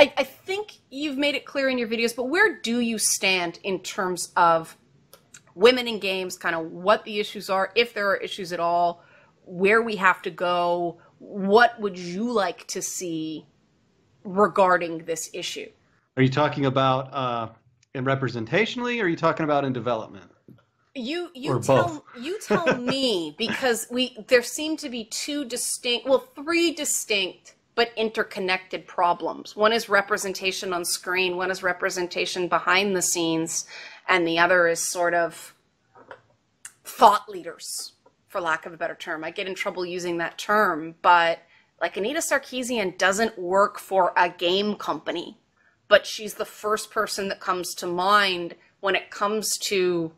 I think you've made it clear in your videos, but where do you stand in terms of women in games, kind of what the issues are, if there are issues at all, where we have to go? What would you like to see regarding this issue? Are you talking about in representationally, or are you talking about in development? You Or both? you tell me, because there seem to be three distinct but interconnected problems. One is representation on screen, one is representation behind the scenes, and the other is sort of thought leaders, for lack of a better term. I get in trouble using that term, but like Anita Sarkeesian doesn't work for a game company, but she's the first person that comes to mind when it comes to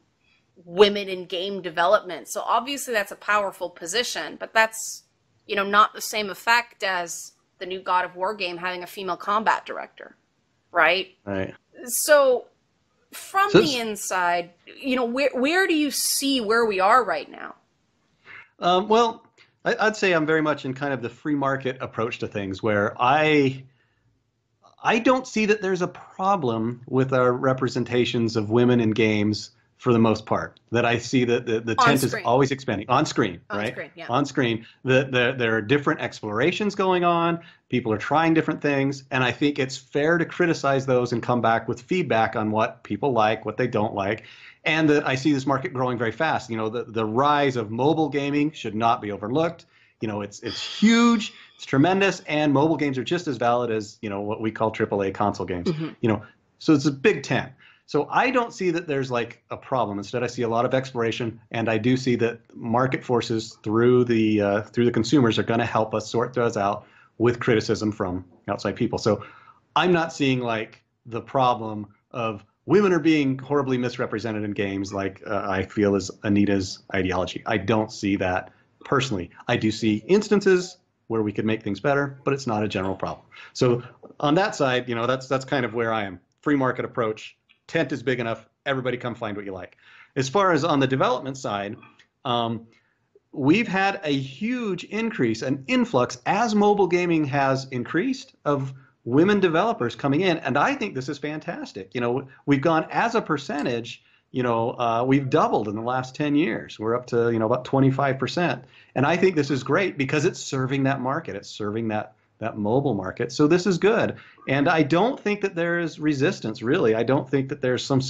women in game development. So obviously that's a powerful position, but that's, not the same effect as the new God of War game having a female combat director, right? Right. So from the inside, where do you see where we are right now? Well, I'd say I'm very much in kind of the free market approach to things, where I don't see that there's a problem with our representations of women in games for the most part. That I see that the tent is always expanding on screen, right? On screen, yeah. On screen, there are different explorations going on. People are trying different things, and I think it's fair to criticize those and come back with feedback on what people like, what they don't like. And that I see this market growing very fast. The rise of mobile gaming should not be overlooked. It's huge, it's tremendous, and mobile games are just as valid as, what we call AAA console games. Mm-hmm. So it's a big tent. So I don't see that there's like a problem. Instead, I see a lot of exploration, and I do see that market forces through the consumers are going to help us sort those out with criticism from outside people. So I'm not seeing like the problem of women are being horribly misrepresented in games like I feel is Anita's ideology. I don't see that personally. I do see instances where we could make things better, but it's not a general problem. So on that side, that's kind of where I am. Free market approach. Tent is big enough. Everybody come find what you like. As far as on the development side, we've had a huge increase, an influx as mobile gaming has increased of women developers coming in. And I think this is fantastic. We've gone as a percentage, we've doubled in the last 10 years. We're up to, about 25%. And I think this is great because it's serving that market. It's serving that mobile market. So this is good. And I don't think that there is resistance, really. I don't think that there's some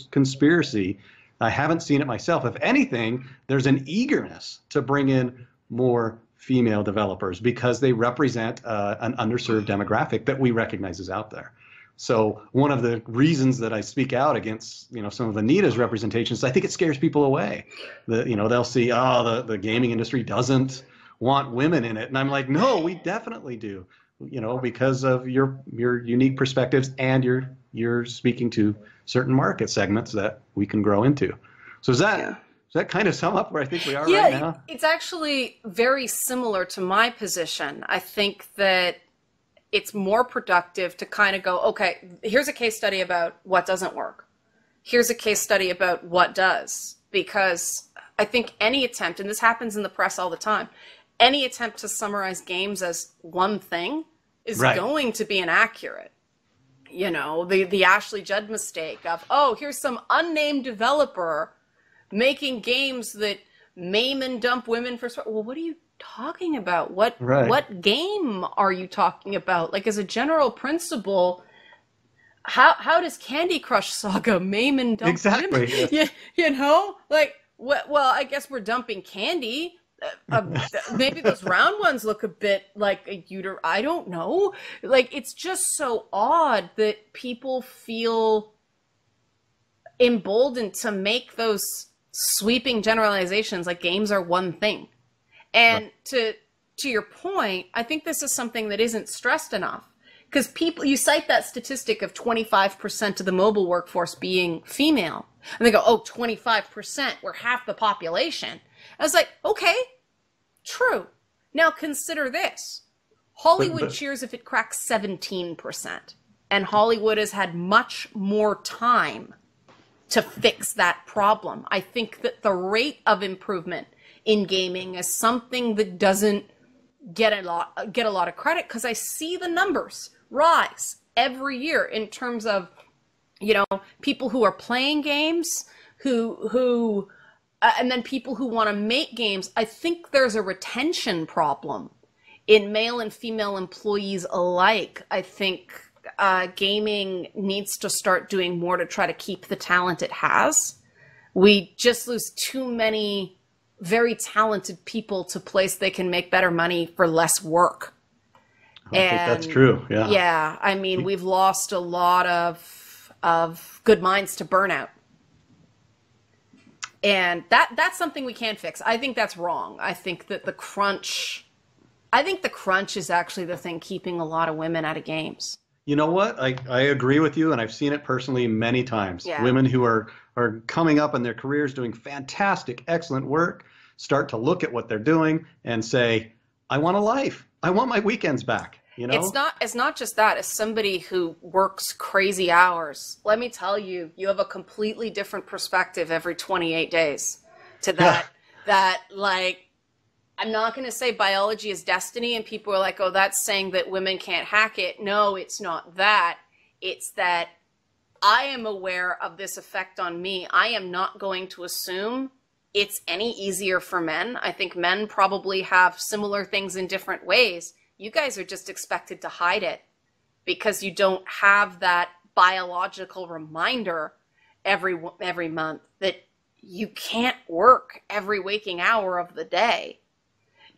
conspiracy. I haven't seen it myself. If anything, there's an eagerness to bring in more female developers because they represent an underserved demographic that we recognize is out there. So one of the reasons that I speak out against, some of Anita's representations, I think it scares people away. They'll see, the gaming industry doesn't want women in it. And I'm like, no, we definitely do, because of your unique perspectives, and you're speaking to certain market segments that we can grow into. So does that kind of sum up where I think we are right now? It's actually very similar to my position. I think that it's more productive to kind of go, okay, here's a case study about what doesn't work. Here's a case study about what does. Because I think any attempt, and this happens in the press all the time, any attempt to summarize games as one thing is going to be inaccurate. The Ashley Judd mistake of, here's some unnamed developer making games that maim and dump women for... Well, what are you talking about? What game are you talking about? Like, as a general principle, how does Candy Crush Saga maim and dump women? Yes. Well, I guess we're dumping candy. Maybe those round ones look a bit like a uter. I don't know. Like, it's just so odd that people feel emboldened to make those sweeping generalizations like games are one thing. And to your point, I think this is something that isn't stressed enough. Because you cite that statistic of 25% of the mobile workforce being female. And they go, 25%, we're half the population. I was like, okay, true. Now consider this. Hollywood cheers if it cracks 17%. And Hollywood has had much more time to fix that problem. I think that the rate of improvement in gaming is something that doesn't get a lot of credit, because I see the numbers rise every year in terms of, people who are playing games, and then people who want to make games. I think there's a retention problem in male and female employees alike. I think gaming needs to start doing more to try to keep the talent it has. We just lose too many very talented people to place they can make better money for less work. I think that's true. Yeah. Yeah. I mean, we've lost a lot of good minds to burnout. And that's something we can fix. I think that's wrong. I think that the crunch is actually the thing keeping a lot of women out of games. You know what? I agree with you, and I've seen it personally many times. Yeah. Women who are coming up in their careers doing fantastic, excellent work start to look at what they're doing and say, I want a life. I want my weekends back. It's not just that. As somebody who works crazy hours, let me tell you, you have a completely different perspective every 28 days to that. That, like, I'm not going to say biology is destiny, and people are like, oh, that's saying that women can't hack it. No, it's not that. It's that I am aware of this effect on me. I am not going to assume it's any easier for men. I think men probably have similar things in different ways. You guys are just expected to hide it because you don't have that biological reminder every month that you can't work every waking hour of the day.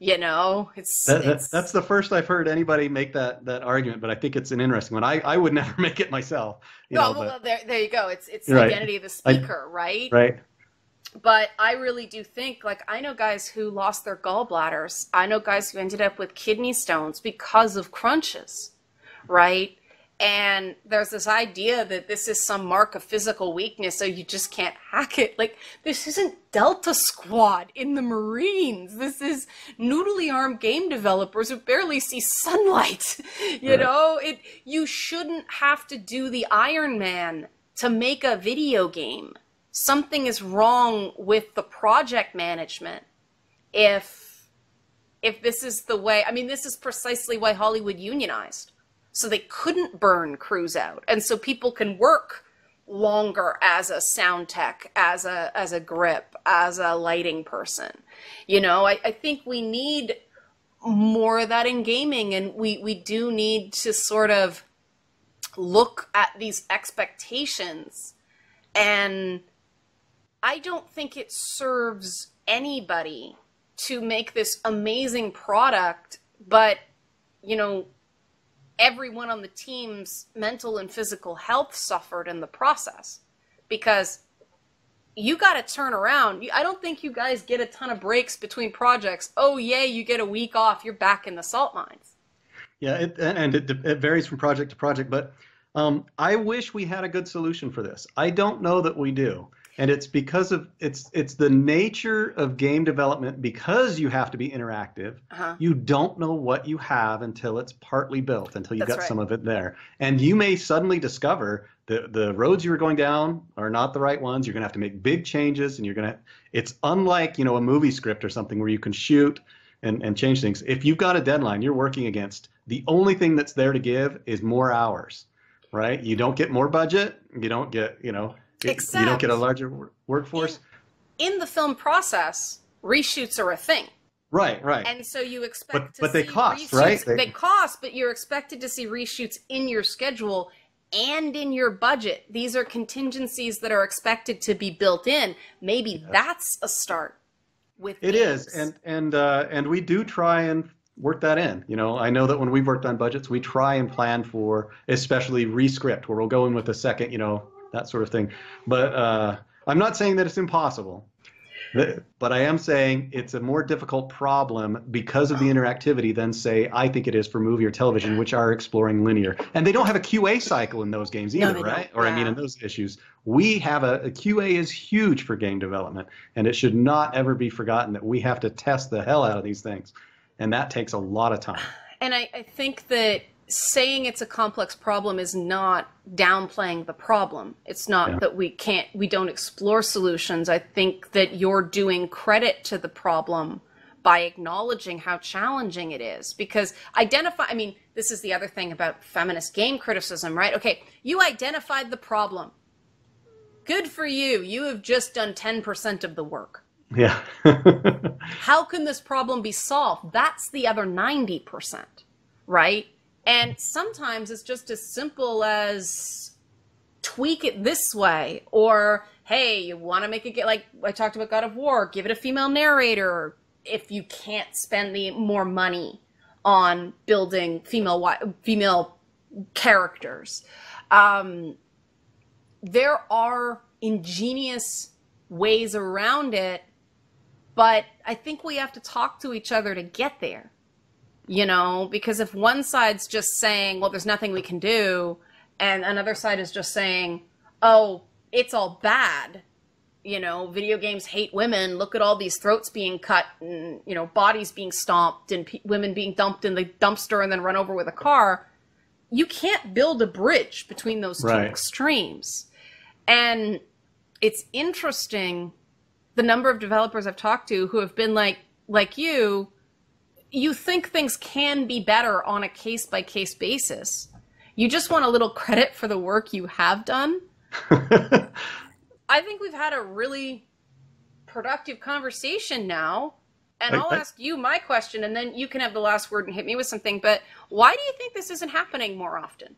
It's that's the first I've heard anybody make that argument, but I think it's an interesting one. I would never make it myself. Well, there you go. It's the right. identity of the speaker, right? Right. But I really do think, like, I know guys who lost their gallbladders. I know guys who ended up with kidney stones because of crunches, right? And there's this idea that this is some mark of physical weakness, so you just can't hack it. Like, this isn't Delta Squad in the Marines. This is noodly armed game developers who barely see sunlight. You shouldn't have to do the Iron Man to make a video game. Something is wrong with the project management if this is the way. I mean, this is precisely why Hollywood unionized. So they couldn't burn crews out. And so people can work longer as a sound tech, as a grip, as a lighting person. I think we need more of that in gaming, and we do need to sort of look at these expectations. And I don't think it serves anybody to make this amazing product, but, everyone on the team's mental and physical health suffered in the process because you got to turn around. I don't think you guys get a ton of breaks between projects. Oh, yay, you get a week off. You're back in the salt mines. Yeah, it varies from project to project, but I wish we had a good solution for this. I don't know that we do. And it's because of it's the nature of game development, because you have to be interactive. You don't know what you have until it's partly built, until you've got some of it there. And you may suddenly discover the roads you were going down are not the right ones. You're going to have to make big changes, and it's unlike, a movie script or something where you can shoot and change things. If you've got a deadline you're working against, the only thing that's there to give is more hours, right? You don't get more budget. You don't get, Except you don't get a larger workforce. In the film process, reshoots are a thing. Right. And so you expect but they cost, reshoots, right? They cost, but you're expected to see reshoots in your schedule and in your budget. These are contingencies that are expected to be built in. Maybe that's a start with it games. Is, and we do try and work that in. I know that when we've worked on budgets, we try and plan for, especially rescript, where we'll go in with a second, that sort of thing. But I'm not saying that it's impossible, but I am saying it's a more difficult problem because of the interactivity than, say, I think it is for movie or television, which are exploring linear. And they don't have a QA cycle in those games either, right? Or I mean, in those issues, we have a QA is huge for game development, and it should not ever be forgotten that we have to test the hell out of these things. And that takes a lot of time. And I think that saying it's a complex problem is not downplaying the problem. It's not that we don't explore solutions. I think that you're doing credit to the problem by acknowledging how challenging it is. Because I mean, this is the other thing about feminist game criticism, right? Okay, you identified the problem. Good for you. You have just done 10% of the work. Yeah. How can this problem be solved? That's the other 90%, right? And sometimes it's just as simple as tweak it this way, or hey, you want to make it like I talked about God of War, give it a female narrator if you can't spend the more money on building female characters. There are ingenious ways around it, but I think we have to talk to each other to get there, you know, because if one side's just saying, well, there's nothing we can do, and another side is just saying, oh, it's all bad, you know, video games hate women, look at all these throats being cut and, you know, bodies being stomped and women being dumped in the dumpster and then run over with a car, you can't build a bridge between those two extremes. And it's interesting, the number of developers I've talked to who have been like you think things can be better on a case-by-case basis. You just want a little credit for the work you have done. I think we've had a really productive conversation now. And I'll ask you my question, and then you can have the last word and hit me with something. But why do you think this isn't happening more often?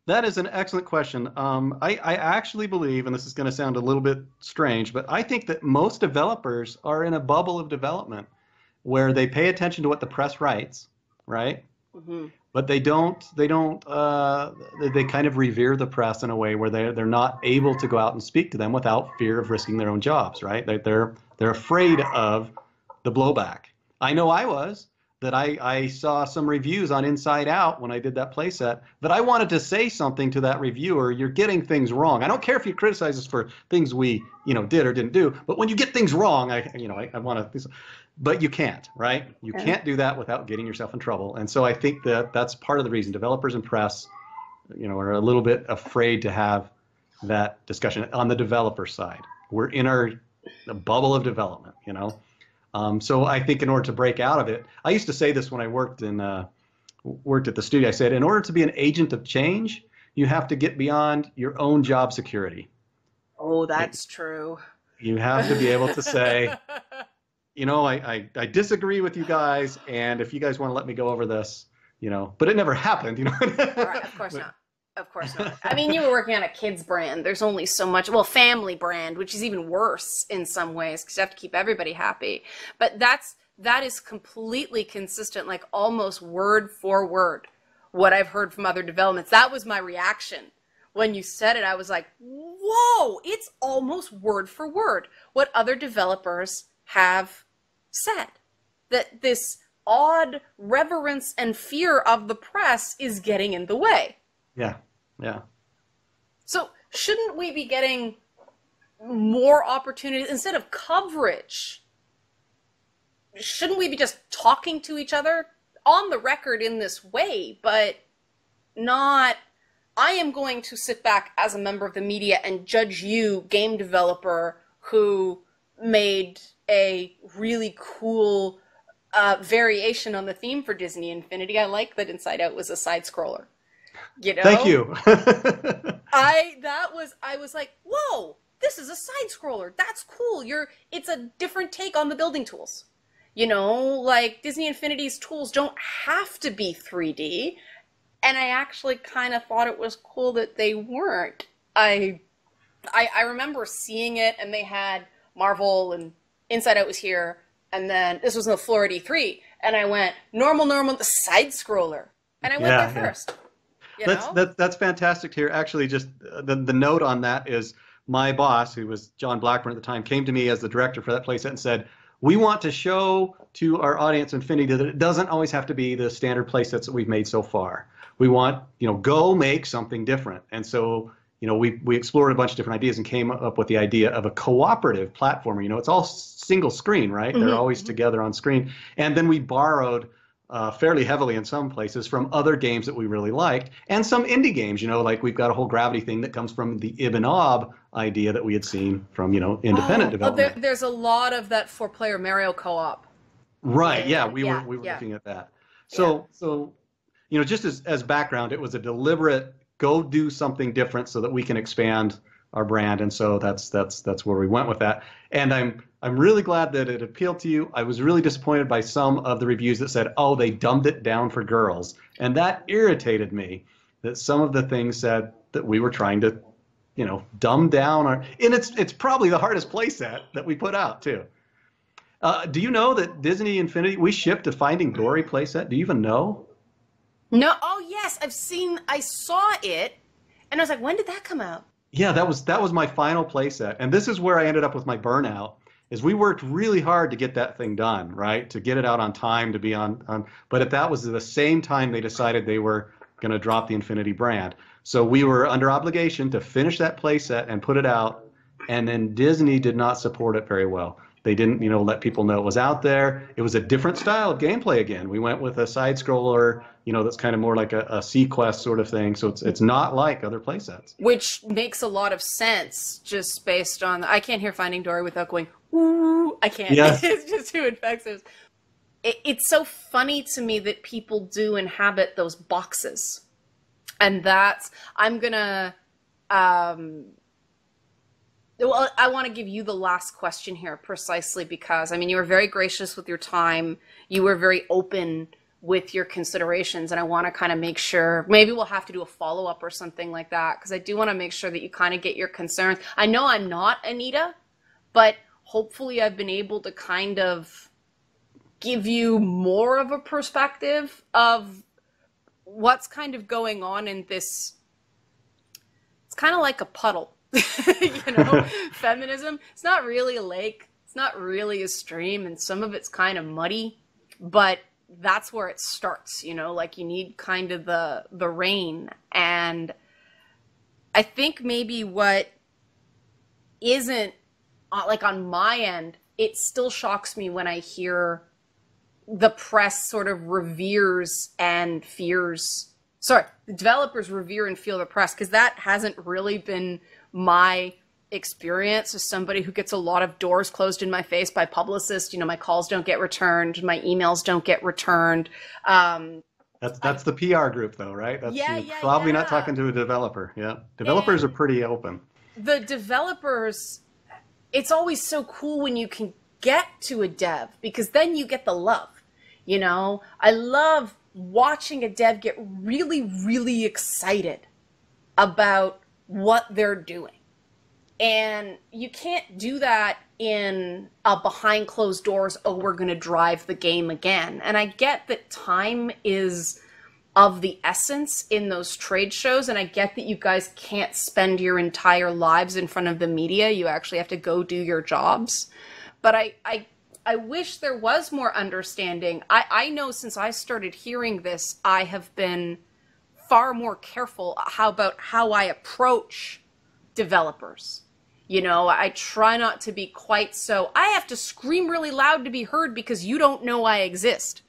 That is an excellent question. I actually believe, and this is going to sound a little bit strange, but I think that most developers are in a bubble of development where they pay attention to what the press writes, right? Mm-hmm. But they kind of revere the press in a way where they're not able to go out and speak to them without fear of risking their own jobs, right? They're afraid of the blowback. I know I was. That I saw some reviews on Inside Out when I did that playset that I wanted to say something to that reviewer. You're getting things wrong. I don't care if you criticize us for things we, you know, did or didn't do, but when you get things wrong, I want to, but you can't, right? You can't do that without getting yourself in trouble. And so I think that that's part of the reason developers and press, you know, are a little bit afraid to have that discussion on the developer side. We're in a bubble of development, you know. So I think in order to break out of it, I used to say this when I worked at the studio. I said, in order to be an agent of change, you have to get beyond your own job security. Oh, that's true. You have to be able to say, you know, I disagree with you guys, and if you guys want to let me go over this, you know, but it never happened, you know. Right, of course not. Of course not. I mean, you were working on a kids brand. There's only so much, well, family brand, which is even worse in some ways because you have to keep everybody happy. But that is completely consistent, like almost word for word, what I've heard from other developments. That was my reaction. When you said it, I was like, whoa, it's almost word for word what other developers have said. That this odd reverence and fear of the press is getting in the way. Yeah, yeah. So shouldn't we be getting more opportunities instead of coverage? Shouldn't we be just talking to each other on the record in this way, but not, I am going to sit back as a member of the media and judge you, game developer, who made a really cool variation on the theme for Disney Infinity. I like that Inside Out was a side scroller. You know? Thank you. I was like, whoa, this is a side scroller. That's cool. It's a different take on the building tools. You know, like Disney Infinity's tools don't have to be 3D. And I actually kind of thought it was cool that they weren't. I remember seeing it, and they had Marvel and Inside Out was here, and then this was in the floor at E3, and I went normal, the side scroller, and I went there first. That's fantastic to hear. Actually, just the note on that is my boss, who was John Blackburn at the time, came to me as the director for that playset and said, we want to show to our audience Infinity that it doesn't always have to be the standard playsets that we've made so far. We want, you know, go make something different. And so, you know, we explored a bunch of different ideas and came up with the idea of a cooperative platformer. You know, it's all single screen, right? Mm-hmm. They're always together on screen. And then we borrowed fairly heavily in some places from other games that we really liked, and some indie games. Like we've got a whole Gravity thing that comes from the Ibn Ob idea that we had seen from independent development. There's a lot of that 4-player Mario co-op. Right. Yeah, And we were looking at that. Yeah. So just as background, it was a deliberate go do something different so that we can expand our brand, and so that's where we went with that. And I'm really glad that it appealed to you. I was really disappointed by some of the reviews that said, "Oh, they dumbed it down for girls," and that irritated me. That some of the things said that we were trying to, dumb down and it's probably the hardest playset that we put out too. Do you know that Disney Infinity, we shipped a Finding Dory playset? Do you even know? No. Oh yes, I saw it, and I was like, when did that come out? Yeah, that was my final playset, and this is where I ended up with my burnout. Is we worked really hard to get that thing done, right? To get it out on time, to be on. But that was the same time they decided they were going to drop the Infinity brand. So we were under obligation to finish that playset and put it out, and then Disney did not support it very well. They didn't, let people know it was out there. It was a different style of gameplay again. We went with a side scroller, that's kind of more like a Sequest sort of thing. So it's not like other playsets. Which makes a lot of sense, just based on I can't hear Finding Dory without going, ooh, I can't. Yes. It's just too infectious. It's so funny to me that people do inhabit those boxes. And I'm going to, well, I want to give you the last question here precisely because, you were very gracious with your time. You were very open with your considerations. And I want to kind of make sure, maybe we'll have to do a follow-up or something like that, because I do want to make sure that you kind of get your concerns. I know I'm not Anita, but hopefully I've been able to kind of give you more of a perspective of what's kind of going on in this. It's kind of like a puddle. Feminism, it's not really a lake, it's not really a stream, and some of it's kind of muddy, but that's where it starts, like you need kind of the rain. And I think maybe what isn't, like on my end, it still shocks me when I hear the press sort of reveres and fears, the developers revere and feel the press, because that hasn't really been my experience as somebody who gets a lot of doors closed in my face by publicists. My calls don't get returned, my emails don't get returned. That's the PR group though, right? Probably not talking to a developer. Yeah. Developers are pretty open. The developers, it's always so cool when you can get to a dev, because then you get the love. I love watching a dev get really, really excited about what they're doing. And you can't do that in a behind closed doors, oh, we're going to drive the game again. And I get that time is of the essence in those trade shows, and I get that you guys can't spend your entire lives in front of the media. You actually have to go do your jobs. But I wish there was more understanding. I know since I started hearing this, I have been far more careful about how I approach developers. I try not to be quite so, I have to scream really loud to be heard because you don't know I exist.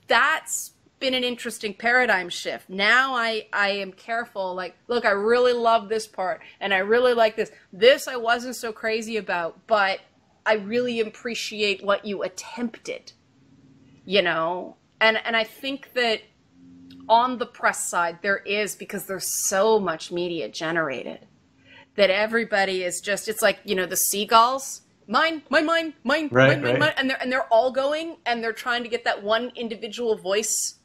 That's been an interesting paradigm shift. Now I am careful, like, look, I really love this part, and I really like this. This I wasn't so crazy about, but I really appreciate what you attempted, And I think that on the press side, there is, because there's so much media generated, that everybody is just, it's like, the seagulls, mine, right. And they're all going, and they're trying to get that one individual voice,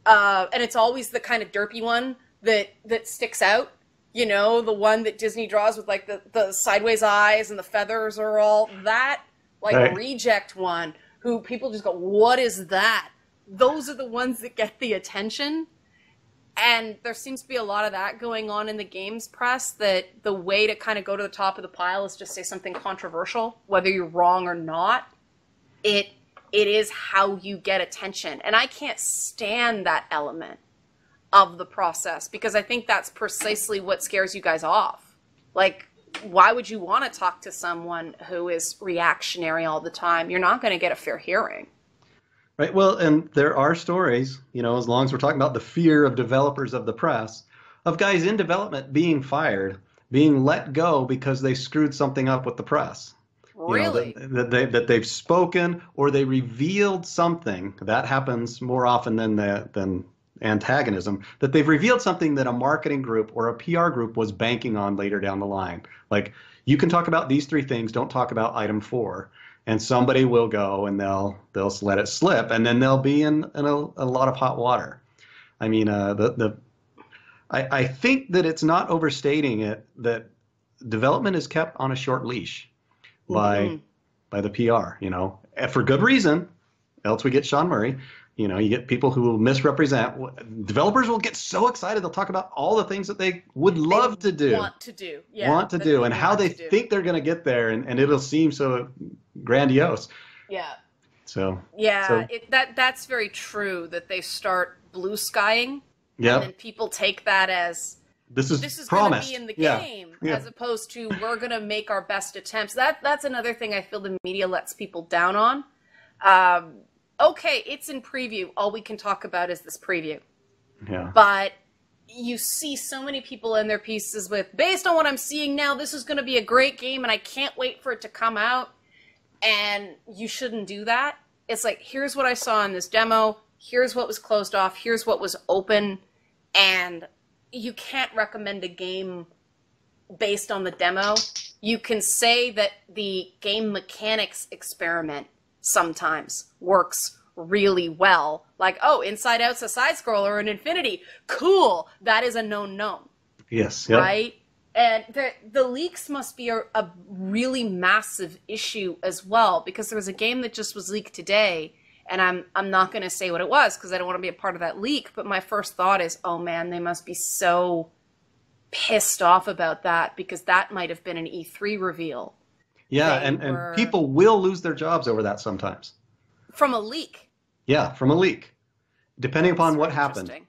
and it's always the kind of derpy one that sticks out, the one that Disney draws with like the sideways eyes and the feathers are all that, like right. Reject one, who people just go, what is that? Those are the ones that get the attention. And there seems to be a lot of that going on in the games press, that the way to kind of go to the top of the pile is just say something controversial, whether you're wrong or not. It is how you get attention. And I can't stand that element of the process, because I think that's precisely what scares you guys off. Like, why would you want to talk to someone who is reactionary all the time? You're not going to get a fair hearing. Right. Well, and there are stories, as long as we're talking about the fear of developers of the press, of guys in development being fired, being let go because they screwed something up with the press. Really? That they've spoken or they revealed something that happens more often than antagonism, that they've revealed something that a marketing group or a PR group was banking on later down the line. Like, you can talk about these three things, don't talk about item four. And somebody will go and they'll let it slip, and then they'll be in a lot of hot water. I mean, I think that it's not overstating it that development is kept on a short leash by Hmm. by the PR, and for good reason. Else we get Sean Murray. You get people who will misrepresent. Developers will get so excited they'll talk about all the things that they would They love to do, want to do. Yeah, that they and how want they to do. think they're going to get there, and it'll seem so grandiose. Yeah. So, Yeah, so that's very true that they start blue skying and then yep, people take that as this is this is going to be promised. in the Yeah, game yeah, as opposed to we're going to make our best attempts. That's another thing I feel the media lets people down on. Um, okay, it's in preview. All we can talk about is this preview. yeah. But you see so many people in their pieces with, based on what I'm seeing now, this is going to be a great game and I can't wait for it to come out. And you shouldn't do that. It's like, here's what I saw in this demo. Here's what was closed off. Here's what was open. And you can't recommend a game based on the demo. You can say that the game mechanics experiment sometimes works really well. Like, oh, Inside Out's a side scroller in Infinity. Cool. That is a known, Yes, yep. right? And the leaks must be a really massive issue as well, because there was a game that just was leaked today, and I'm not going to say what it was because I don't want to be a part of that leak, but my first thought is, oh man, they must be so pissed off about that because that might have been an E3 reveal. Yeah, They and were people will lose their jobs over that sometimes. from a leak. Yeah, from a leak, depending That's upon what very happened. interesting.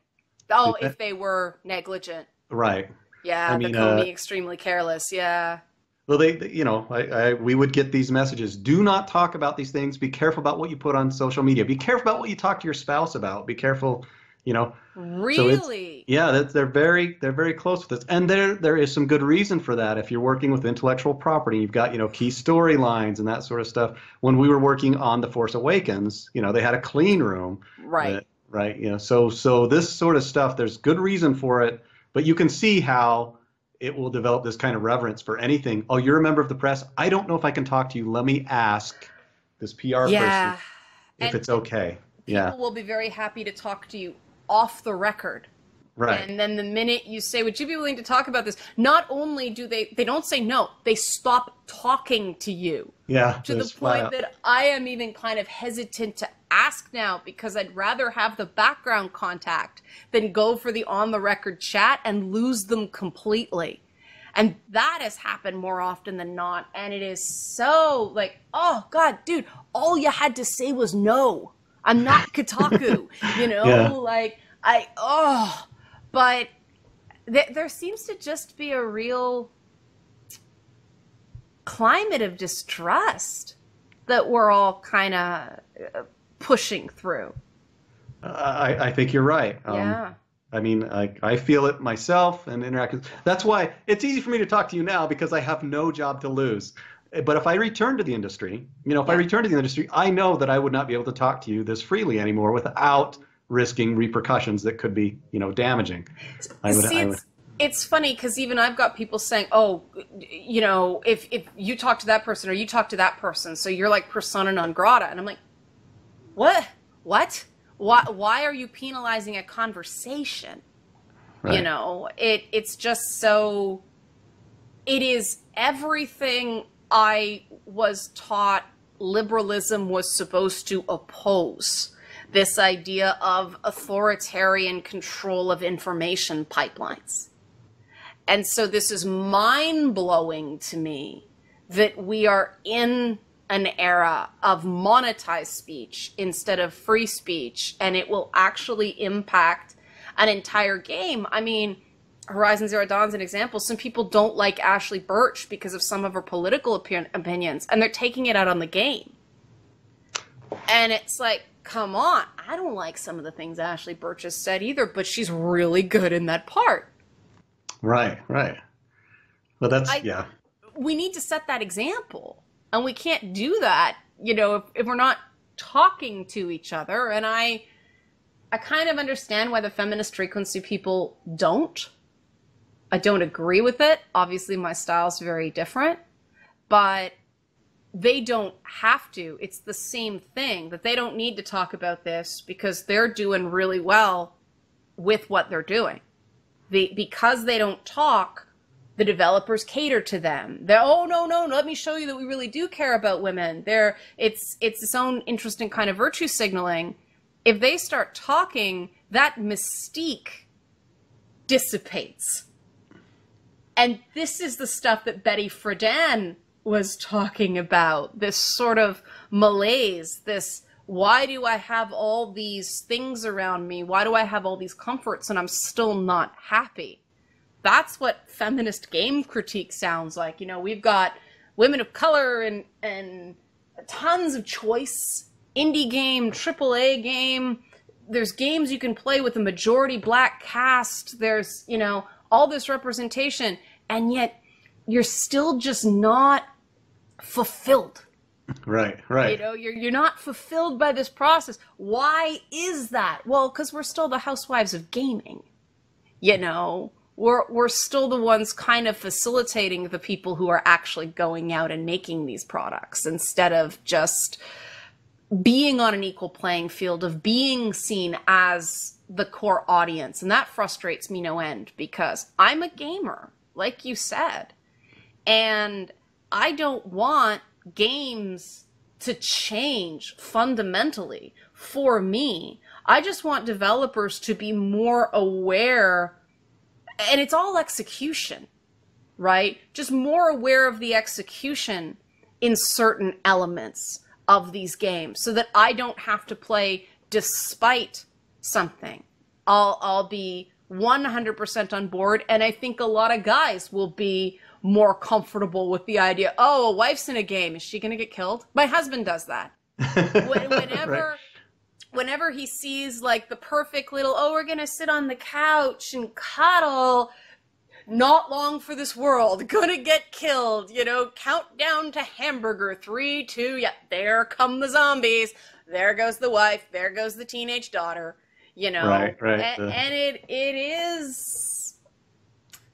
Oh, Dep- if they were negligent. right. I Yeah, the mean, Comey extremely careless. Yeah. well, we would get these messages. Do not talk about these things. Be careful about what you put on social media. Be careful about what you talk to your spouse about. Be careful, you know. So it's Really? yeah, they're very close with this, and there is some good reason for that. If you're working with intellectual property, you've got key storylines and that sort of stuff. When we were working on The Force Awakens, they had a clean room Right. that right, so this sort of stuff, there's good reason for it, but you can see how it will develop this kind of reverence for anything. Oh, you're a member of the press. I don't know if I can talk to you. Let me ask this PR person Yeah. if And it's okay. Yeah, people will be very happy to talk to you off the record. right. And then the minute you say, would you be willing to talk about this? Not only do they don't say no, they stop talking to you Yeah, to the it's flat point out. that I am even kind of hesitant to ask now because I'd rather have the background contact than go for the on the record chat and lose them completely. And that has happened more often than not. And it is so like, oh God, dude, all you had to say was no. I'm not Kotaku, Yeah. like but there seems to just be a real climate of distrust that we're all kind of pushing through. I think you're right. Yeah. I mean, I feel it myself and interact. That's why it's easy for me to talk to you now because I have no job to lose. But if I return to the industry, if I Yeah. return to the industry, I know that I would not be able to talk to you this freely anymore without risking repercussions that could be, damaging. See, I would. it's funny because even I've got people saying, "Oh, if you talk to that person or you talk to that person, so you're like persona non grata," and I'm like, "What? What? Why are you penalizing a conversation?" Right. It's just so. It is everything I was taught liberalism was supposed to oppose. This idea of authoritarian control of information pipelines. And so this is mind-blowing to me that we are in an era of monetized speech instead of free speech, and it will actually impact an entire game. I mean, Horizon Zero Dawn's an example. Some people don't like Ashley Birch because of some of her political opinions, and they're taking it out on the game. And it's like, come on, I don't like some of the things Ashley Birch has said either, but she's really good in that part. Right, right. Well, that's, I yeah. We need to set that example, and we can't do that, if we're not talking to each other. And I kind of understand why the feminist frequency people don't. I don't agree with it. Obviously, my style's very different, but they don't have to. It's the same thing, that they don't need to talk about this because they're doing really well with what they're doing. Because they don't talk, the developers cater to them. They're, oh, no, let me show you that we really do care about women. It's its own interesting kind of virtue signaling. If they start talking, that mystique dissipates. And this is the stuff that Betty Friedan was talking about, this sort of malaise, this, why do I have all these things around me? Why do I have all these comforts and I'm still not happy? That's what feminist game critique sounds like. We've got women of color and tons of choice, indie game, AAA game. There's games you can play with a majority black cast. There's, all this representation, and yet you're still just not fulfilled. Right, right. You're not fulfilled by this process. Why is that? Well, because we're still the housewives of gaming. We're still the ones kind of facilitating the people who are actually going out and making these products, instead of just being on an equal playing field, of being seen as the core audience. And that frustrates me no end, because I'm a gamer, like you said, and I don't want games to change fundamentally for me. I just want developers to be more aware, and it's all execution, right? Just more aware of the execution in certain elements of these games, so that I don't have to play despite something. I'll be 100% on board, and I think a lot of guys will be more comfortable with the idea, oh, a wife's in a game, is she going to get killed? My husband does that. Whenever, whenever he sees like the perfect little, oh, we're going to sit on the couch and cuddle, not long for this world, gonna get killed, countdown to hamburger, 3, 2, yeah, there come the zombies, there goes the wife, there goes the teenage daughter, Right. And it is,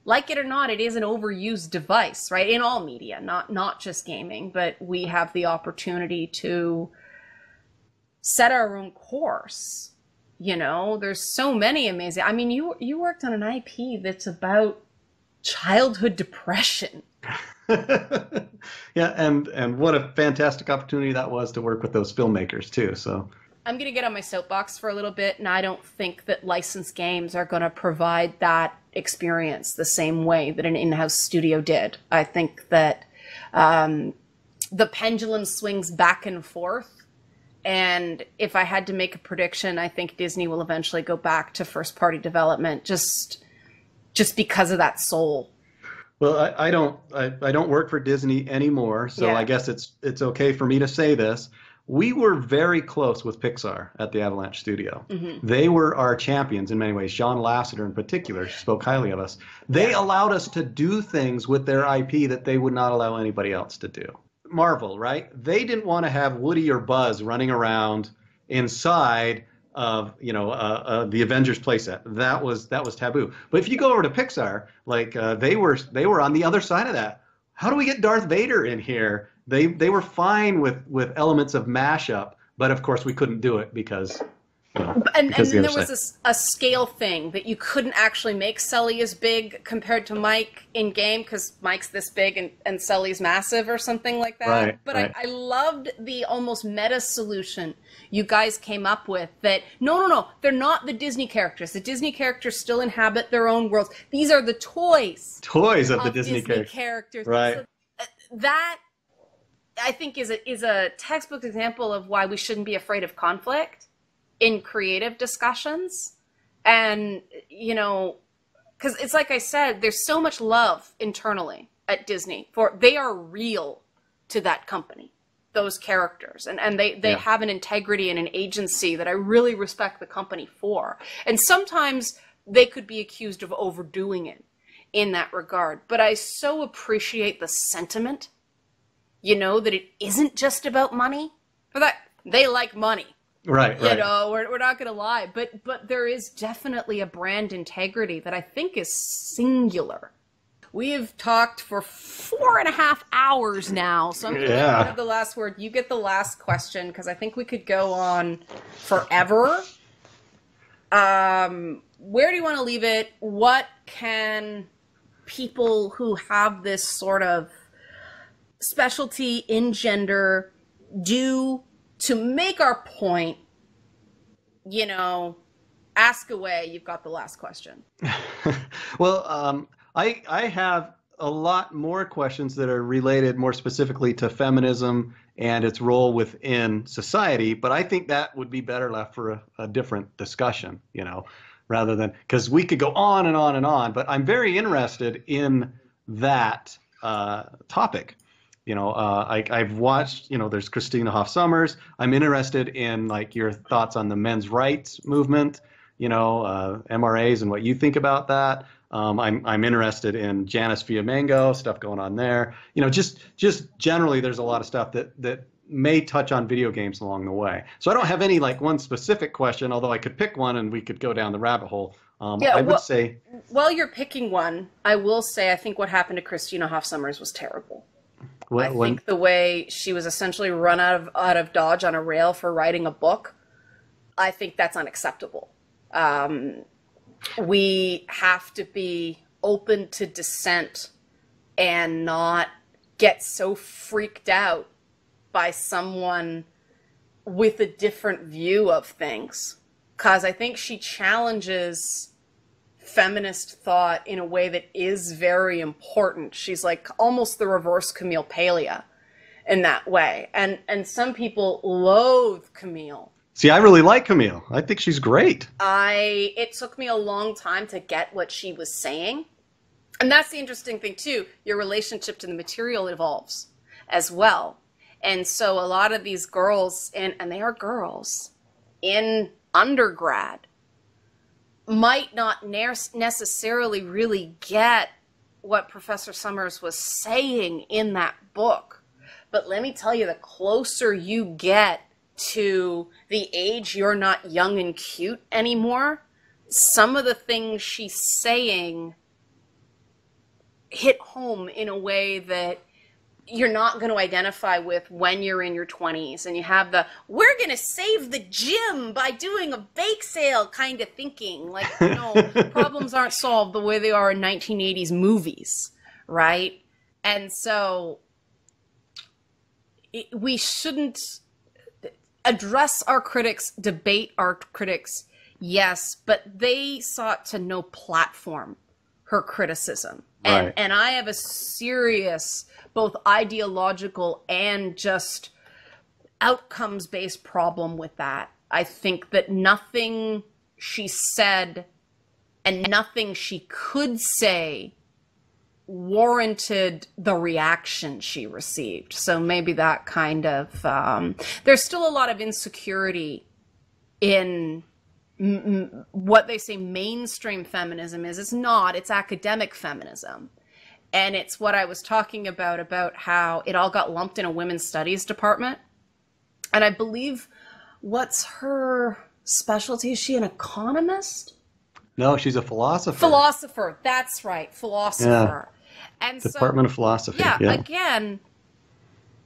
like it or not, it is an overused device, right? In all media, not just gaming, but we have the opportunity to set our own course. There's so many amazing, you worked on an IP that's about childhood depression. Yeah, and what a fantastic opportunity that was to work with those filmmakers too. So I'm going to get on my soapbox for a little bit, and I don't think that licensed games are going to provide that experience the same way that an in-house studio did. I think that the pendulum swings back and forth, and if I had to make a prediction, I think Disney will eventually go back to first-party development, just because of that soul. Well, I don't work for Disney anymore, so Yeah. I guess it's okay for me to say this. We were very close with Pixar at the Avalanche Studio. Mm-hmm. They were our champions in many ways. John Lasseter in particular spoke highly of us. They allowed us to do things with their IP that they would not allow anybody else to do. Marvel, right? They didn't want to have Woody or Buzz running around inside of the Avengers playset. That was taboo. But if you go over to Pixar, like they were on the other side of that. How do we get Darth Vader in here? They were fine with elements of mashup, but of course we couldn't do it because And then there was a scale thing that you couldn't actually make Sully as big compared to Mike in game, because Mike's this big and Sully's massive or something like that. Right, but right. I loved the almost meta solution you guys came up with, that no, they're not the Disney characters. The Disney characters still inhabit their own worlds. These are the toys. Toys of the Disney characters. Right. So, that, I think, is a textbook example of why we shouldn't be afraid of conflict in creative discussions. And, because it's like I said, there's so much love internally at Disney, for they are real to that company. those characters, and they have an integrity and an agency that I really respect the company for. And sometimes they could be accused of overdoing it in that regard. But I so appreciate the sentiment, you know, that it isn't just about money. For that, they like money. Right. You know, we're not going to lie. But there is definitely a brand integrity that I think is singular. We have talked for 4.5 hours now, so I'm going to have the last word. You get the last question, because I think we could go on forever. Where do you want to leave it? What can people who have this sort of specialty in gender do to make our point? You know, ask away. You've got the last question. Well, I have a lot more questions that are related more specifically to feminism and its role within society, but I think that would be better left for a different discussion, you know, rather than, because we could go on and on and on, but I'm very interested in that topic. You know, I've watched, you know, there's Christina Hoff Sommers. I'm interested in like your thoughts on the men's rights movement, you know, MRAs and what you think about that. I'm interested in Janice Fiamengo, stuff going on there. You know, just generally, there's a lot of stuff that may touch on video games along the way. So I don't have any like one specific question, although I could pick one and we could go down the rabbit hole. I would say, while you're picking one, I will say I think what happened to Christina Hoff Sommers was terrible. I think the way she was essentially run out of Dodge on a rail for writing a book, I think that's unacceptable. We have to be open to dissent and not get so freaked out by someone with a different view of things. Because I think she challenges feminist thought in a way that is very important. She's like almost the reverse Camille Paglia in that way. And some people loathe Camille. See, I really like Camille. I think she's great. It took me a long time to get what she was saying. And that's the interesting thing too. Your relationship to the material evolves as well. And so a lot of these girls, and they are girls, in undergrad, might not necessarily really get what Professor Sommers was saying in that book. But let me tell you, the closer you get to the age you're not young and cute anymore, some of the things she's saying hit home in a way that you're not going to identify with when you're in your 20s and you have the we're going to save the gym by doing a bake sale kind of thinking. Like, no, problems aren't solved the way they are in 1980s movies, right? And so we shouldn't address our critics, debate our critics, yes, but they sought to no platform her criticism. Right. And I have a serious, both ideological and just outcomes-based problem with that. I think that nothing she said and nothing she could say warranted the reaction she received. So maybe that kind of, there's still a lot of insecurity in what they say mainstream feminism is. It's not, it's academic feminism. And it's what I was talking about how it all got lumped in a women's studies department. And I believe, what's her specialty? Is she an economist? No, she's a philosopher. Philosopher, that's right, philosopher. Yeah. And Department of Philosophy. Yeah, again,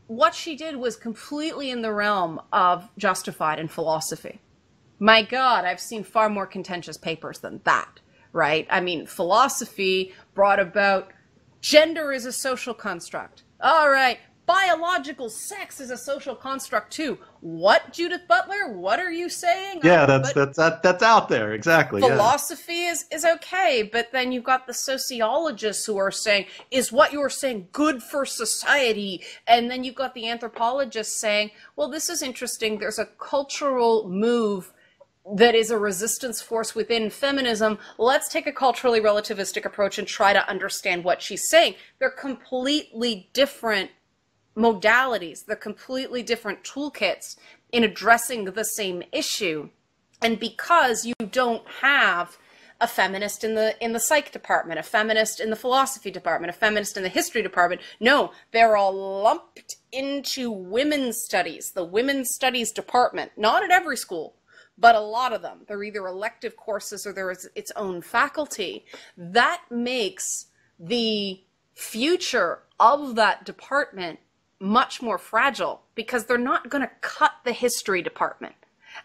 what she did was completely in the realm of justified in philosophy. My God, I've seen far more contentious papers than that, right? I mean, philosophy brought about gender is a social construct. All right, biological sex is a social construct too. What, Judith Butler? What are you saying? Yeah, that's out there, exactly. Philosophy is okay, but then you've got the sociologists who are saying, is what you're saying good for society? And then you've got the anthropologists saying, well, this is interesting. There's a cultural move that is a resistance force within feminism. Let's take a culturally relativistic approach and try to understand what she's saying. They're completely different modalities. They're completely different toolkits in addressing the same issue. And because you don't have a feminist in the psych department, a feminist in the philosophy department, a feminist in the history department, no, they're all lumped into women's studies, the women's studies department. Not at every school, but a lot of them. They're either elective courses or there is its own faculty. That makes the future of that department much more fragile, because they're not going to cut the history department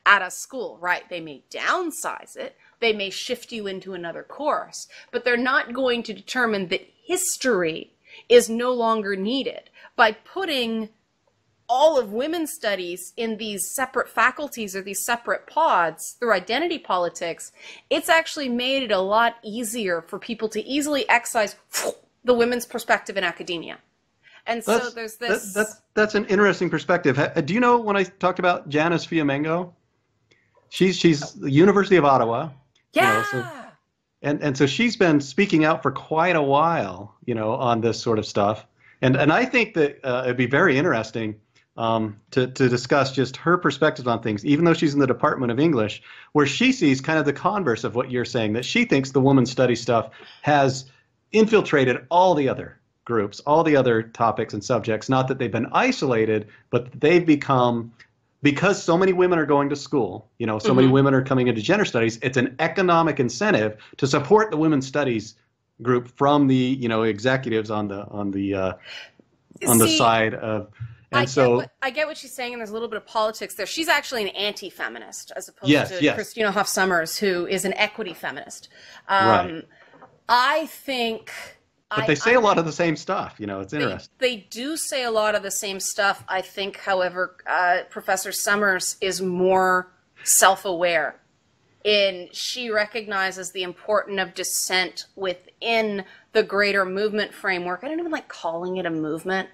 at a school, right? They may downsize it, they may shift you into another course, but they're not going to determine that history is no longer needed. By putting all of women's studies in these separate faculties or these separate pods through identity politics, it's actually made it a lot easier for people to easily excise the women's perspective in academia. And so there's this... That's an interesting perspective. Do you know when I talked about Janice Fiamengo? She's the University of Ottawa. Yeah. You know, and so she's been speaking out for quite a while, you know, on this sort of stuff. And I think that it'd be very interesting to discuss just her perspectives on things, even though she's in the Department of English, where she sees kind of the converse of what you're saying, that she thinks the women's study stuff has infiltrated all the other groups, all the other topics and subjects. Not that they've been isolated, but they've become, because so many women are going to school, you know, so many women are coming into gender studies, it's an economic incentive to support the women's studies group from the, you know, executives on the side of, and I get what she's saying, and there's a little bit of politics there. She's actually an anti-feminist, as opposed to Christina Hoff Sommers, who is an equity feminist. Right. I think... But they say a lot of the same stuff, you know, it's interesting. They do say a lot of the same stuff. I think, however, Professor Sommers is more self-aware. She recognizes the importance of dissent within the greater movement framework. I don't even like calling it a movement.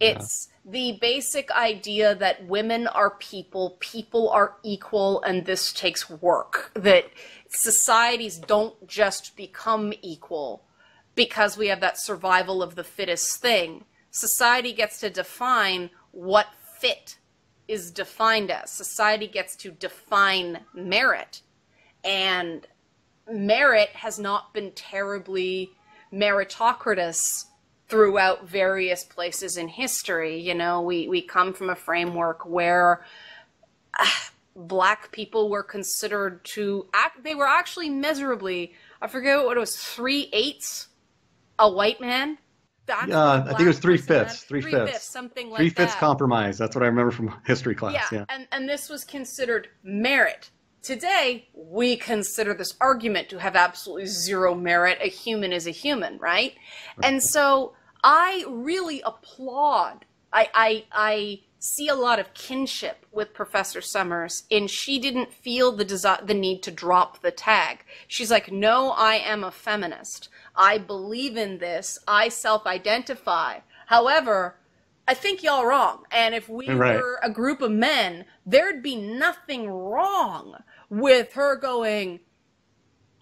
It's the basic idea that women are people are equal, and this takes work. That societies don't just become equal because we have that survival of the fittest thing. Society gets to define what fit is defined as. Society gets to define merit. And merit has not been terribly meritocratous throughout various places in history. You know, we come from a framework where black people were considered to act, they were actually measurably, I forget what it was, 3/8 a white man. I think it was 3/5. 3/5, something like 3/5 that. compromise. That's what I remember from history class. Yeah. And this was considered merit. Today, we consider this argument to have absolutely zero merit. A human is a human, right? And so I really applaud. I see a lot of kinship with Professor Sommers, and she didn't feel the need to drop the tag. She's like, no, I am a feminist. I believe in this. I self-identify. However, I think y'all wrong. And if we were a group of men, there'd be nothing wrong with her going,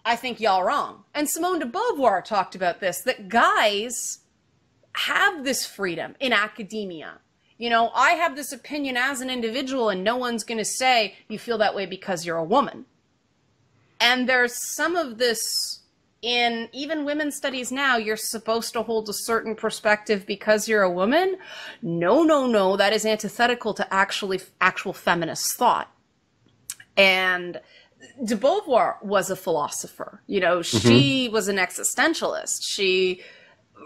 I think y'all wrong. And Simone de Beauvoir talked about this, that guys have this freedom in academia. You know, I have this opinion as an individual, and no one's going to say you feel that way because you're a woman. And there's some of this in even women's studies now. You're supposed to hold a certain perspective because you're a woman. No. That is antithetical to actual feminist thought. And de Beauvoir was a philosopher. You know, she was an existentialist. She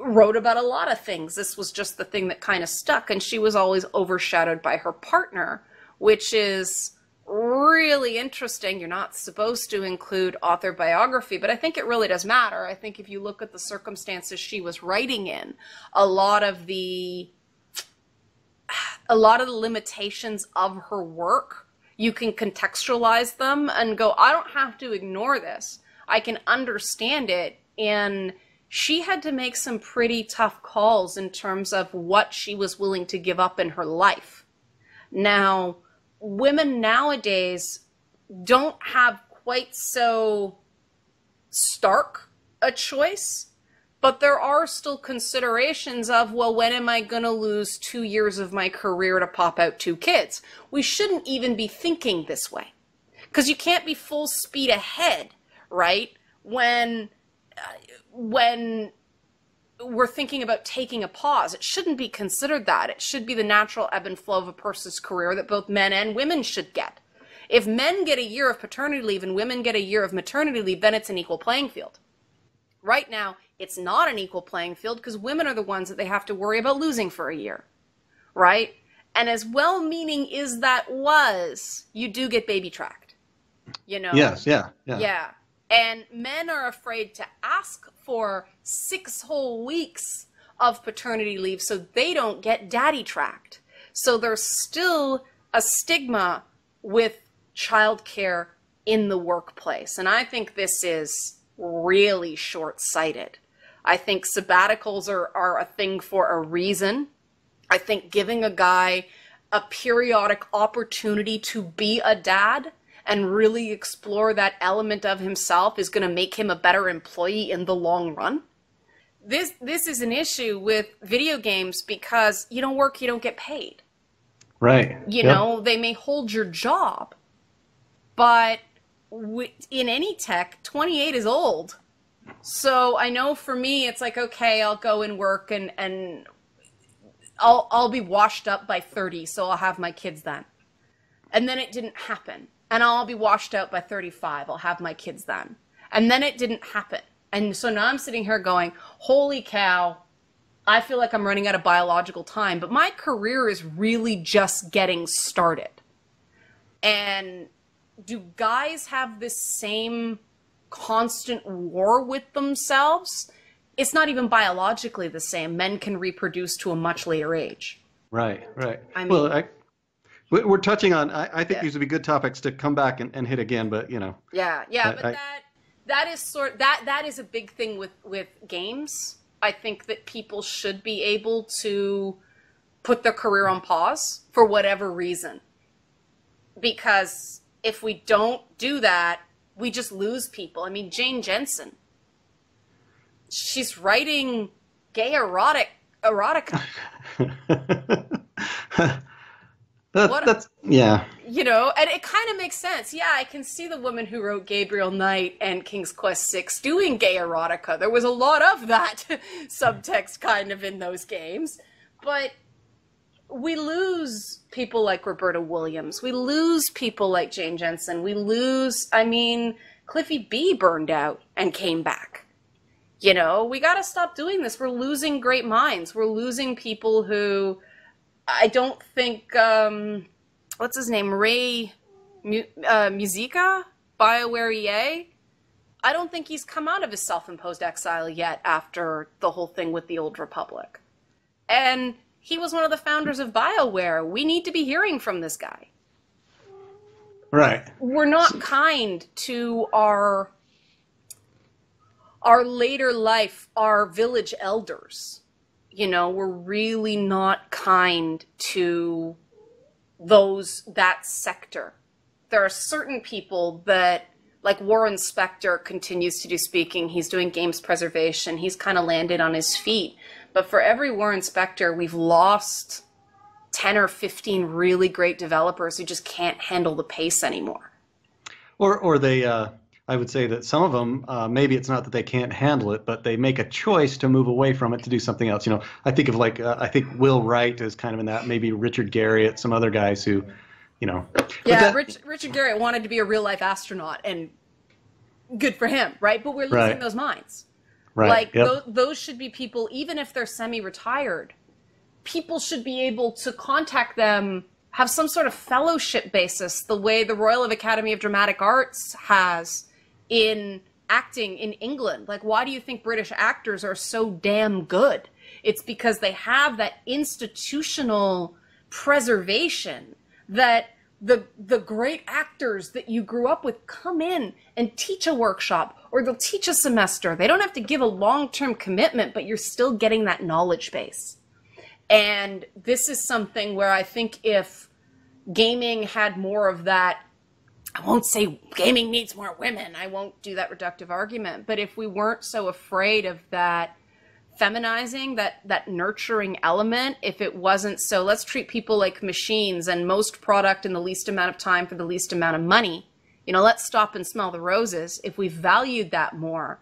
wrote about a lot of things. This was just the thing that kind of stuck, and she was always overshadowed by her partner, which is really interesting. You're not supposed to include author biography, but I think it really does matter. I think if you look at the circumstances she was writing in, a lot of the limitations of her work, you can contextualize them and go, I don't have to ignore this. I can understand it. And she had to make some pretty tough calls in terms of what she was willing to give up in her life. Now, women nowadays don't have quite so stark a choice, But there are still considerations of, well, when am I going to lose 2 years of my career to pop out 2 kids? We shouldn't even be thinking this way. Because you can't be full speed ahead, right? When we're thinking about taking a pause, it shouldn't be considered that. It should be the natural ebb and flow of a person's career that both men and women should get. If men get a year of paternity leave and women get a year of maternity leave, then it's an equal playing field. Right now, it's not an equal playing field because women are the ones that they have to worry about losing for a year, right? And as well-meaning as that was, you do get baby tracked, you know? Yes, yeah. Yeah. And men are afraid to ask for 6 whole weeks of paternity leave so they don't get daddy tracked. So there's still a stigma with childcare in the workplace. And I think this is really short-sighted. I think sabbaticals are a thing for a reason. I think giving a guy a periodic opportunity to be a dad and really explore that element of himself is going to make him a better employee in the long run. This is an issue with video games because you don't work, you don't get paid. Right. You know, they may hold your job, but in any tech, 28 is old. So I know for me, it's like, okay, I'll go and work and I'll be washed up by 30, so I'll have my kids then. And then it didn't happen. And I'll be washed out by 35, I'll have my kids then. And then it didn't happen. And so now I'm sitting here going, holy cow, I feel like I'm running out of biological time, but my career is really just getting started. And do guys have this same constant war with themselves? It's not even biologically the same. Men can reproduce to a much later age. Right, right. I mean, We're touching on, I think these would be good topics to come back and hit again, but you know. Yeah, but that is a big thing with games. I think that people should be able to put their career on pause for whatever reason. Because if we don't do that, we just lose people. I mean, Jane Jensen, she's writing gay erotica. That's yeah. You know, and it kind of makes sense. Yeah, I can see the woman who wrote Gabriel Knight and King's Quest VI doing gay erotica. There was a lot of that subtext kind of in those games. But we lose people like Roberta Williams. We lose people like Jane Jensen. We lose, I mean, Cliffy B burned out and came back. You know, we got to stop doing this. We're losing great minds. We're losing people who I don't think, what's his name? Ray Musica? BioWare EA? I don't think he's come out of his self-imposed exile yet after the whole thing with the Old Republic. And he was one of the founders of BioWare. We need to be hearing from this guy. Right. We're not kind to our later life, our village elders. You know, we're really not kind to that sector. There are certain people that, like Warren Spector continues to do speaking. He's doing games preservation. He's kind of landed on his feet. But for every Warren Spector, we've lost 10 or 15 really great developers who just can't handle the pace anymore. Or they, I would say that some of them, maybe it's not that they can't handle it, but they make a choice to move away from it to do something else. You know, I think of I think Will Wright is kind of in that, maybe Richard Garriott, some other guys who, you know. Yeah, Richard Garriott wanted to be a real life astronaut, and good for him, right? But we're losing those minds. Right. Like, those should be people, even if they're semi-retired, people should be able to contact them, have some sort of fellowship basis, the way the Royal Academy of Dramatic Arts has in acting in England. Like, why do you think British actors are so damn good? It's because they have that institutional preservation that the great actors that you grew up with come in and teach a workshop, or they'll teach a semester. They don't have to give a long-term commitment, but you're still getting that knowledge base. And this is something where I think if gaming had more of that, I won't say gaming needs more women, I won't do that reductive argument, but if we weren't so afraid of that feminizing, that nurturing element, if it wasn't so let's treat people like machines and most product in the least amount of time for the least amount of money. Let's stop and smell the roses. If we valued that more,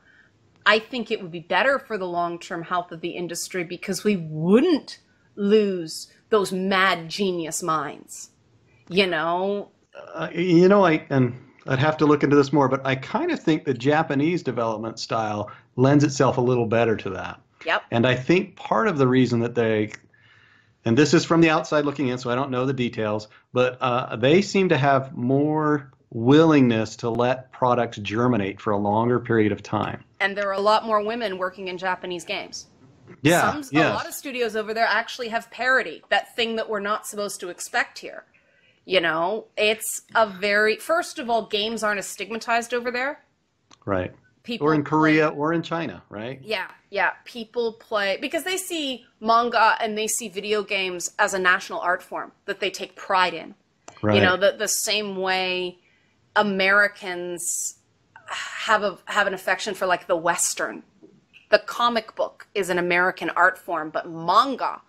I think it would be better for the long-term health of the industry, because we wouldn't lose those mad genius minds. I'd have to look into this more, but I kind of think the Japanese development style lends itself a little better to that. Yep. And I think part of the reason that and this is from the outside looking in, so I don't know the details, but they seem to have more willingness to let products germinate for a longer period of time. And there are a lot more women working in Japanese games. Yeah, A lot of studios over there actually have parity, that thing that we're not supposed to expect here. It's first of all, games aren't as stigmatized over there. Right. Or in Korea or in China, right? Yeah. People play, because they see manga and they see video games as a national art form that they take pride in. Right. The same way Americans have an affection for like the Western. The comic book is an American art form, but manga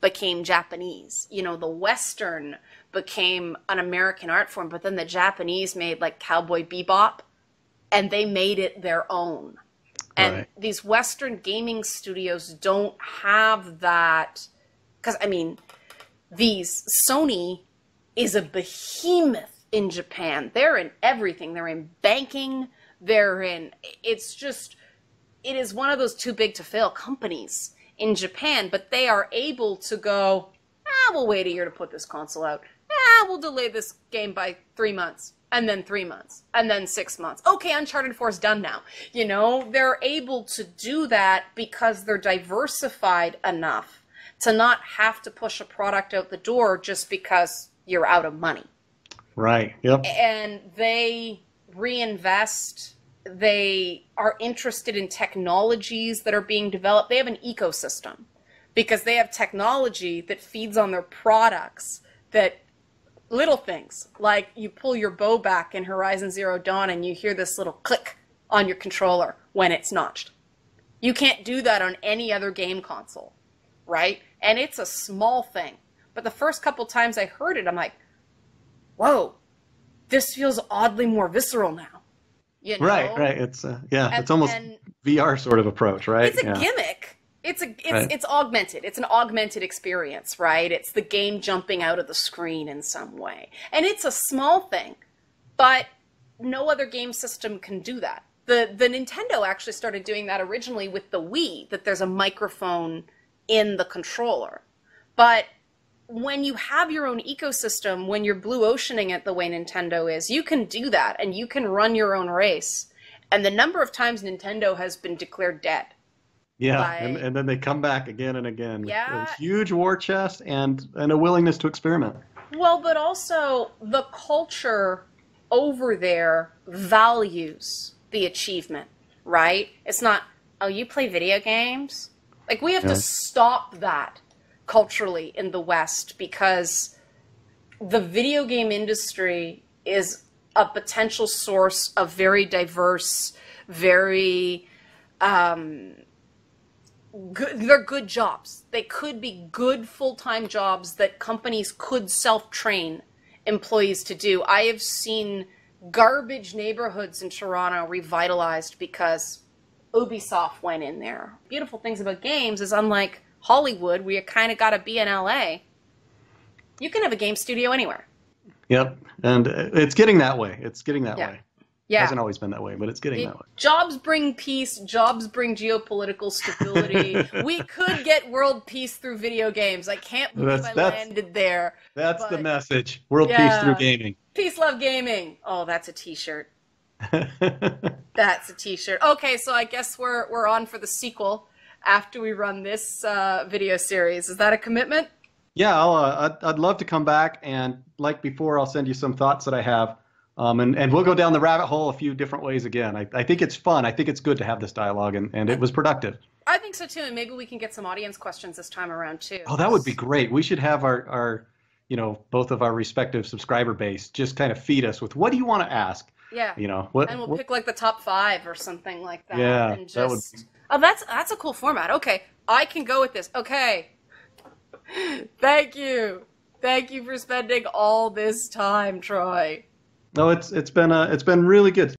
became Japanese. The Western became an American art form, but then the Japanese made like Cowboy Bebop, and they made it their own. And right. These Western gaming studios don't have that, because Sony is a behemoth in Japan. They're in everything. They're in banking. It is one of those too big to fail companies in Japan, but they are able to go, we'll wait a year to put this console out. We'll delay this game by 3 months, and then 3 months, and then 6 months. Okay, Uncharted 4 is done now. They're able to do that because they're diversified enough to not have to push a product out the door just because you're out of money. Right, yep. And they reinvest. They are interested in technologies that are being developed. They have an ecosystem because they have technology that feeds on their products, that little things like you pull your bow back in Horizon Zero Dawn and you hear this little click on your controller when it's notched. You can't do that on any other game console, right? And it's a small thing. But the first couple times I heard it, I'm like, whoa, this feels oddly more visceral now. Right. It's it's almost VR sort of approach, right? It's a gimmick. It's augmented. It's an augmented experience, right? It's the game jumping out of the screen in some way. And it's a small thing, but no other game system can do that. The Nintendo actually started doing that originally with the Wii, that there's a microphone in the controller. But when you have your own ecosystem, when you're blue oceaning it the way Nintendo is, you can do that and you can run your own race. And the number of times Nintendo has been declared dead. Yeah, and then they come back again and again. Yeah. With a huge war chest and a willingness to experiment. Well, but also the culture over there values the achievement, right? It's not, oh, you play video games? Like, we have to stop that culturally in the West, because the video game industry is a potential source of very diverse, very they're good jobs. They could be good full-time jobs that companies could self-train employees to do. I have seen garbage neighborhoods in Toronto revitalized because Ubisoft went in there. Beautiful things about games is, unlike Hollywood, where you kind of got to be in LA, you can have a game studio anywhere. Yep, and it's getting that way. It's getting that way. Yeah. It hasn't always been that way, but it's getting that way. Jobs bring peace. Jobs bring geopolitical stability. We could get world peace through video games. I can't believe I landed there. That's the message. World peace through gaming. Peace, love, gaming. Oh, that's a t-shirt. That's a t-shirt. Okay, so I guess we're on for the sequel after we run this video series. Is that a commitment? Yeah, I'd love to come back, and like before, I'll send you some thoughts that I have. And we'll go down the rabbit hole a few different ways again. I think it's fun. I think it's good to have this dialogue, and it was productive. I think so too, and maybe we can get some audience questions this time around too. Oh, that would be great. We should have our both of our respective subscriber base just kind of feed us with, what do you want to ask? Yeah. And we'll pick like the top 5 or something like that. Yeah, and just Oh, that's a cool format. Okay, I can go with this. Okay. Thank you. Thank you for spending all this time, Troy. No, it's been really good.